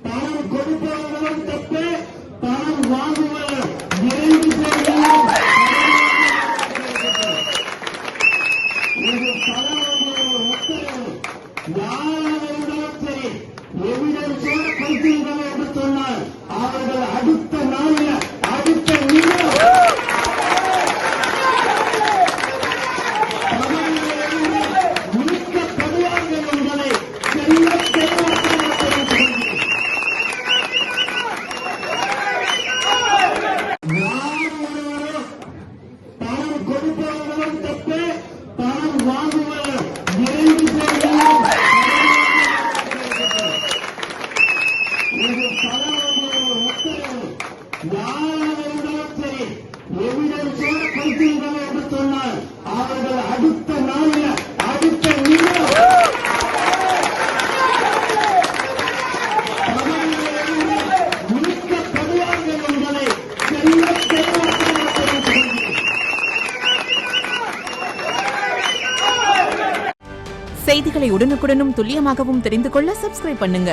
பணம் கொடுப்பவர்களும் தப்பு, பணம் வாங்குவது நிறைவு செய்வதும் இது தலைவர்களுடைய உத்தரவு. யாராக இருந்தாலும் சரி, எவிடன்ஸோட கைதிகள் என்று சொன்னால் அவர்கள் அடுத்த நாளில் அடுத்த நிமிடம் முடிக்கப்படுவார்கள் என்பதை பணம் கொடுப்பவர்களும் தப்பு, பணம் வாங்குவது நிறைவு செய்வதும் இது தலைவர்களுடைய உத்தரவு. யாராக இருந்தாலும் சரி, எவிடன்ஸோட கைதிகள் என்று சொன்னால் அவர்கள் அடுத்த நாளில் அடுத்த நிமிடம் முடிக்கப்படுவார்கள் என்பதை செய்திகளை உடனுக்குடனும் துல்லியமாகவும் தெரிந்து கொள்ள சப்ஸ்கிரைப் பண்ணுங்க.